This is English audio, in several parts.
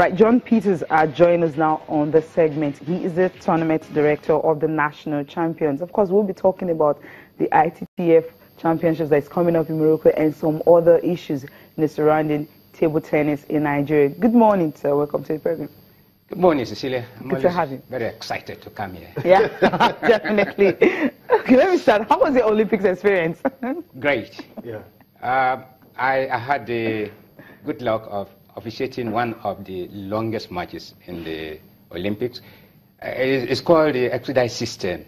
Right, John Peters joins us now on the segment. He is the tournament director of the national champions. Of course, we'll be talking about the ITTF championships that is coming up in Morocco and some other issues in the surrounding table tennis in Nigeria. Good morning, sir. Welcome to the program. Good morning, Cecilia. Good to have you. Very excited to come here. Yeah, definitely. Okay, let me start. How was the Olympics experience? Great. Yeah. I had the good luck of officiating one of the longest matches in the Olympics. It's called the expedite system.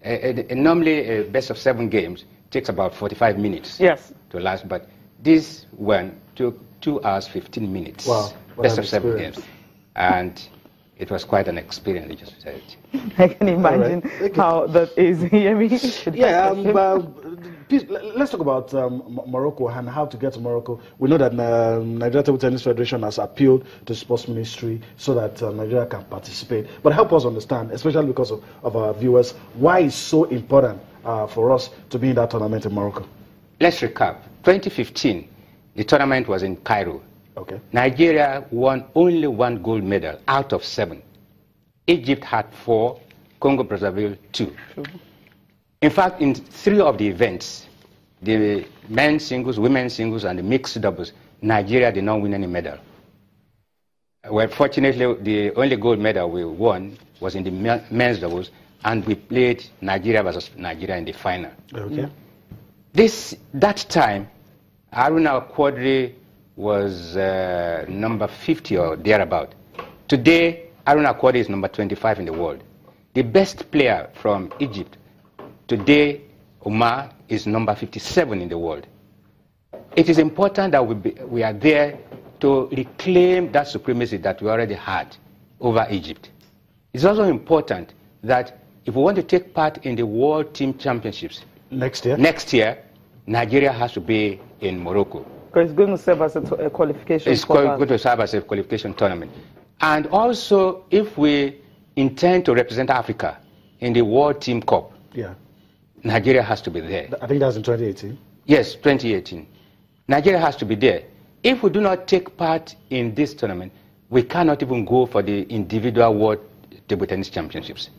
Normally, a best of 7 games takes about 45 minutes to last, but this one took 2 hours, 15 minutes. Wow. Best of 7 games. And it was quite an experience, just said. I can imagine how that is. Let's talk about Morocco and how to get to Morocco. We know that Nigeria Table Tennis Federation has appealed to the Sports Ministry so that Nigeria can participate. But help us understand, especially because of our viewers, why it's so important for us to be in that tournament in Morocco. Let's recap. 2015, the tournament was in Cairo. Okay. Nigeria won only 1 gold medal out of 7. Egypt had 4, Congo-Brazzaville 2. In fact, in 3 of the events, the men's singles, women's singles, and the mixed doubles, Nigeria did not win any medal. Well, fortunately, the only gold medal we won was in the men's doubles, and we played Nigeria versus Nigeria in the final. Okay. That time, Haruna Quadri was number 50 or thereabout. Today, Haruna Quadri is number 25 in the world. The best player from Egypt today, Omar, is number 57 in the world. It is important that we are there to reclaim that supremacy that we already had over Egypt. It's also important that if we want to take part in the World Team Championships next year, Nigeria has to be in Morocco. Because it's going to serve as a qualification. It's going to serve as a qualification tournament. And also, if we intend to represent Africa in the World Team Cup, Nigeria has to be there. I think that's in 2018. Yes, 2018. Nigeria has to be there. If we do not take part in this tournament, we cannot even go for the individual World Table Tennis Championships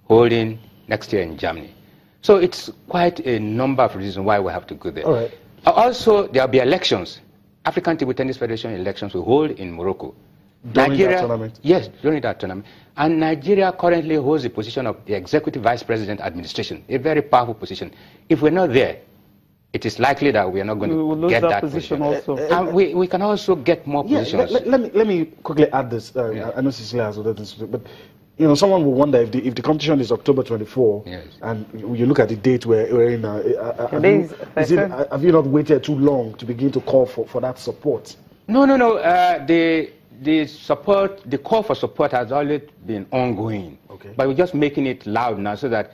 holding next year in Germany. So it's quite a number of reasons why we have to go there. All right. Also, there will be elections. African Table Tennis Federation elections will hold in Morocco. During that tournament? Yes, during that tournament. And Nigeria currently holds the position of the Executive Vice President Administration, a very powerful position. If we're not there, it is likely that we are not going to get that position. Also. And we can also get more positions. Let me quickly add this. I know Cecilia has other things to do, but you know, someone will wonder if the competition is October 24, and you look at the date we're in. Have you not waited too long to begin to call for that support? No. The support, the call for support has always been ongoing. Okay. But we're just making it loud now so that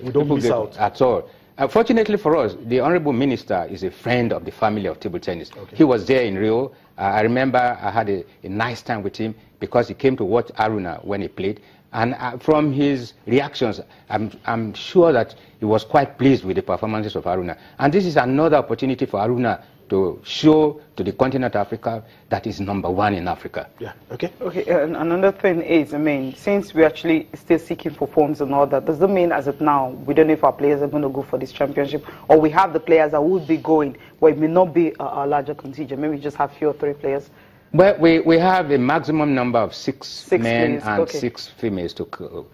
we don't miss out at all. Fortunately for us, the Honorable Minister is a friend of the family of table tennis. Okay. He was there in Rio. I remember I had a nice time with him because he came to watch Haruna when he played. And from his reactions, I'm sure that he was quite pleased with the performances of Haruna. And this is another opportunity for Haruna to show to the continent of Africa that is #1 in Africa. Yeah, okay. Okay, and another thing is, I mean, since we're actually still seeking for forms and all that, does that mean as of now, we don't know if our players are going to go for this championship, or we have the players that would be going, where it may not be a larger contingent, maybe we just have 2 or 3 players? Well, we have a maximum number of 6 men players, and 6 females to go.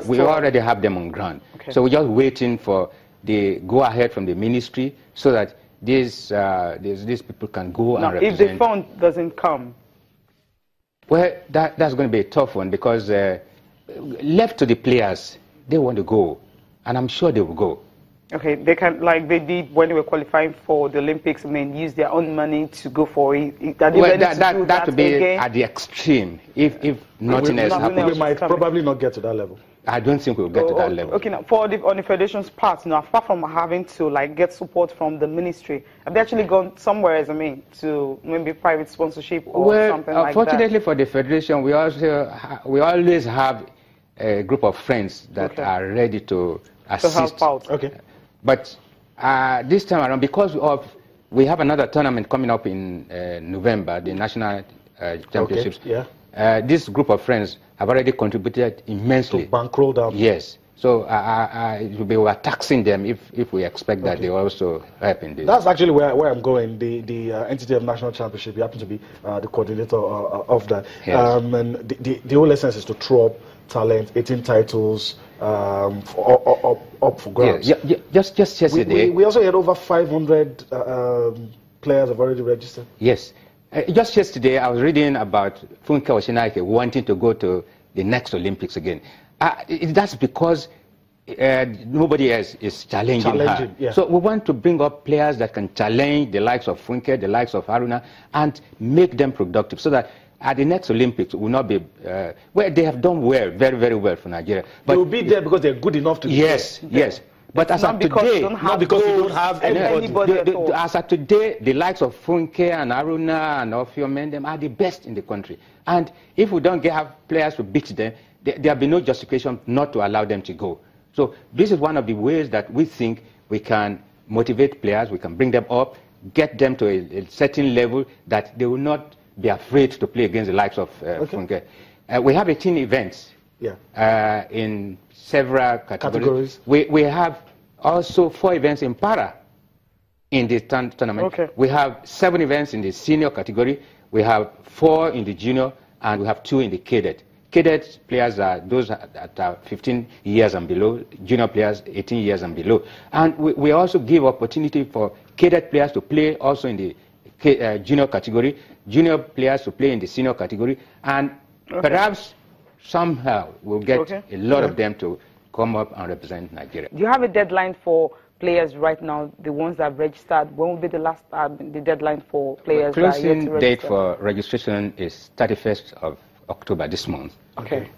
We already have them on ground. Okay. So we're just waiting for the go-ahead from the ministry so that these people can go and represent. If the fund doesn't come? Well, that's going to be a tough one because left to the players, they want to go. And I'm sure they will go. Okay, they can, like they did when they were qualifying for the Olympics, I mean, use their own money to go for it. That would be again? At the extreme, if nothing else happens. We might probably not get to that level. I don't think we'll get to that level. Okay, now on the federation's part, apart from having to get support from the ministry, have they actually gone somewhere else, I mean, to maybe private sponsorship or something like that? Unfortunately for the federation, we always have a group of friends that are ready to assist. To help out. Okay. But this time around, because we have another tournament coming up in November, the national championships. Okay. Yeah. this group of friends have already contributed immensely. To bankroll them. Yes. So we were taxing them if we expect that they also help in this. That's actually where I'm going. The NTTF National Championship, you happen to be the coordinator of that. Yes. And the whole essence is to throw up talent, 18 titles up for grabs. Yeah, just yesterday. We also had over 500 players have already registered. Yes. Just yesterday, I was reading about Funke Oshinake wanting to go to the next Olympics again. That's because nobody else is challenging her. Yeah. So we want to bring up players that can challenge the likes of Funke, the likes of Haruna, and make them productive so that at the next Olympics will not be well. They have done well, very, very well for Nigeria. But they will be there because they're good enough to be there. Yes. But as of today, not because you don't have anybody at all. As of today, the likes of Funke and Haruna and Ofiomendem are the best in the country. And if we don't have players to beat them, there will be no justification not to allow them to go. So this is one of the ways that we think we can motivate players, we can bring them up, get them to a certain level that they will not be afraid to play against the likes of Funke. We have 18 events in several categories. We have also 4 events in para in the tournament. We have 7 events in the senior category. We have 4 in the junior, and we have 2 in the cadet. Cadet players are those that are 15 years and below, junior players 18 years and below. And we also give opportunity for cadet players to play also in the junior category, junior players to play in the senior category, and perhaps somehow we'll get a lot of them to come up and represent Nigeria. Do you have a deadline for players right now, the ones that have registered? When will be the last the deadline for players? The closing date for registration is 31st of October this month.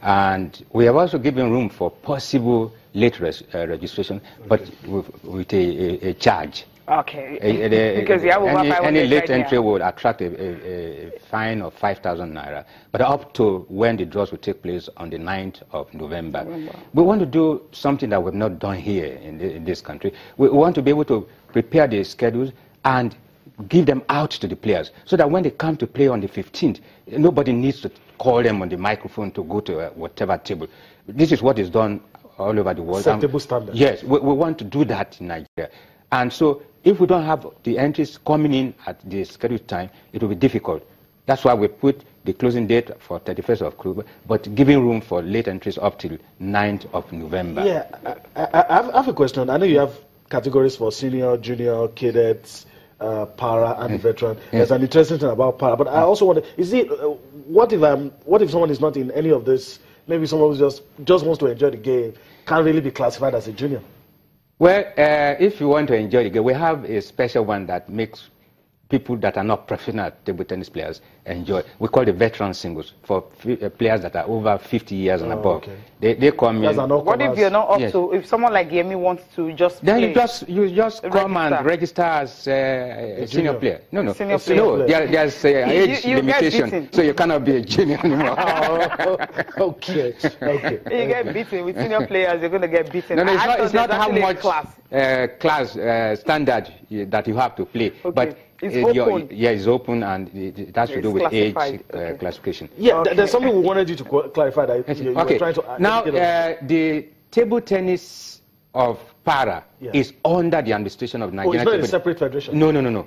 And we have also given room for possible late registration, but with a charge. Because any late entry would attract a fine of 5,000 naira, but up to when the draws will take place on the 9th of November. We want to do something that we've not done here in this country. We want to be able to prepare the schedules and give them out to the players so that when they come to play on the 15th, nobody needs to call them on the microphone to go to whatever table. This is what is done all over the world. Set table standard. Yes, we want to do that in Nigeria. And so if we don't have the entries coming in at the scheduled time, it will be difficult. That's why we put the closing date for 31st of October, but giving room for late entries up till 9th of November. Yeah, I have a question. I know you have categories for senior, junior, cadets, para, and veteran. There's an interesting thing about para, but I also wonder: what if someone is not in any of this? Maybe someone who just wants to enjoy the game, can't really be classified as a junior. Well, if you want to enjoy the game, we have a special one that makes people that are not professional table tennis players enjoy. We call the veteran singles for players that are over 50 years and above. They come in. What if you're not up to? If someone like Yemi wants to just then play, you just come and register as a senior player. No, senior player. No. There's age limitation, so you cannot be a junior anymore. Okay. You get beaten with senior players. You're going to get beaten. No, it's not how much class standard that you have to play, but. It's open. It's open, and it has to do with age classification. Yeah, there's something we wanted you to clarify that you were trying to. Now, the table tennis of para is under the administration of Nigeria. It's not a separate federation? No.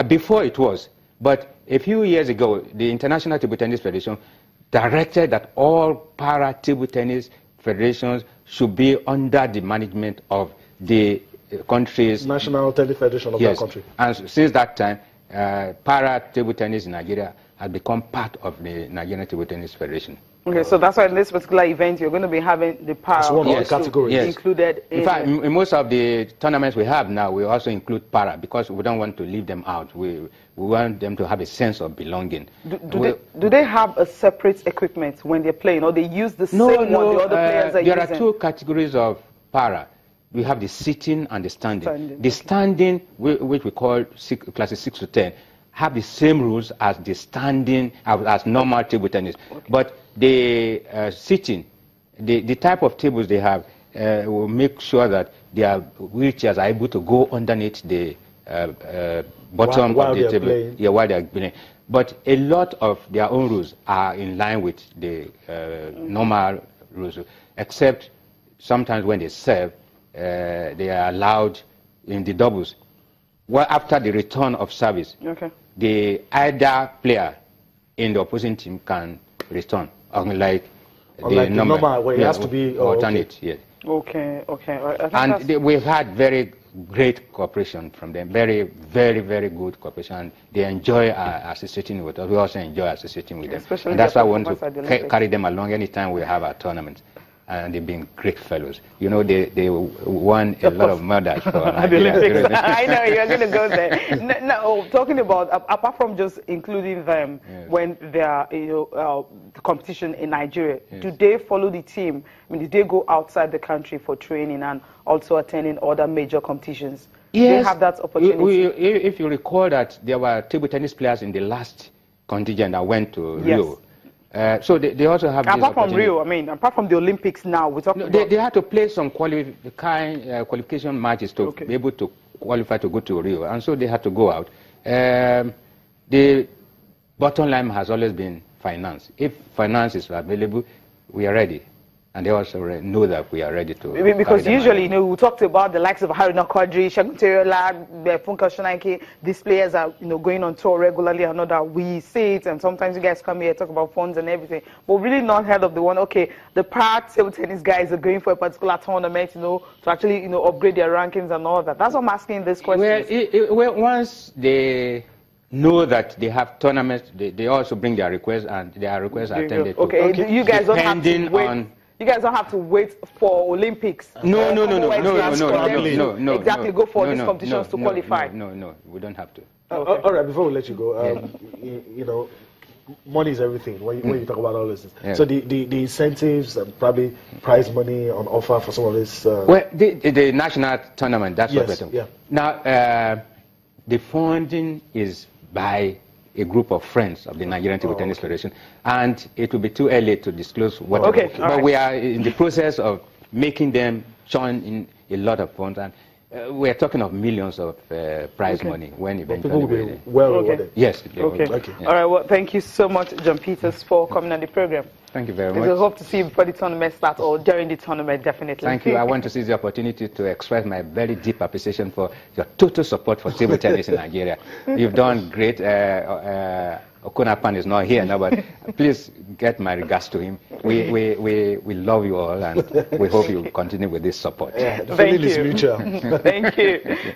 Before it was, but a few years ago, the International Table Tennis Federation directed that all para table tennis federations should be under the management of the country's National Tennis Federation of that country. And since that time, para table tennis in Nigeria has become part of the Nigerian Table Tennis Federation. Okay, so that's why in this particular event you're going to be having the para one of the categories included. In fact, in most of the tournaments we have now, we also include para because we don't want to leave them out. We want them to have a sense of belonging. Do they have a separate equipment when they're playing, or they use the same one the other players are using? There are 2 categories of para. We have the sitting and the standing. The standing, which we call classes 6 to 10, have the same rules as the standing, as normal table tennis. But the sitting, the type of tables they have will make sure that their wheelchairs are able to go underneath the bottom of the table. While they are playing. But a lot of their own rules are in line with the normal rules, except sometimes when they serve, they are allowed in the doubles. Well, after the return of service, the either player in the opposing team can return, unlike the normal, where it has to be alternate. Yes. Okay. And we've had very great cooperation from them, very, very, very good cooperation. And they enjoy associating with us. We also enjoy associating with them. Especially and that's why I want to carry them along anytime we have our tournaments. And they've been great fellows. You know, they won a lot of medals for Nigeria. I know, you're going to go there. No, talking about, apart from just including them when they are, the competition in Nigeria, do they follow the team? I mean, do they go outside the country for training and also attending other major competitions? Yes. Do they have that opportunity? If you recall that there were table tennis players in the last contingent that went to Rio. So they also have apart from Rio, I mean, apart from the Olympics now, we're talking about... They had to play some qualification matches to be able to qualify to go to Rio, and so they had to go out. The bottom line has always been finance. If finance is available, we are ready. And they also know that we are ready to... Because usually, we talked about the likes of Haruna Quadri, Shagun Teriola, Funka Shonaike. These players are, going on tour regularly. I know that we see it, and sometimes you guys come here, talk about funds and everything. But really not heard of the one, the part table tennis guys are going for a particular tournament, to actually, upgrade their rankings and all that. That's why I'm asking this question. Well, once they know that they have tournaments, they also bring their requests, and their requests are attended to. You guys don't have to wait. You guys don't have to wait for Olympics. No. Exactly, go for these competitions to qualify. No, we don't have to. All right, before we let you go, money is everything when you talk about all this. So the incentives and probably prize money on offer for some of this. Well, the national tournament, that's what we're talking. Now, the funding is by a group of friends of the Nigerian Table Tennis Federation, and it will be too early to disclose what. But we are in the process of making them join in a lot of funds, and we are talking of millions of prize money when eventually people will be well rewarded. Yes. All right. Well, thank you so much, John Peters, for coming on the program. Thank you very much. We hope to see you before the tournament starts or during the tournament, definitely. Thank you. I want to seize the opportunity to express my very deep appreciation for your total support for table tennis in Nigeria. You've done great. Okunapan is not here now, but please get my regards to him. We love you all, and we hope you continue with this support. Thank you. Thank you.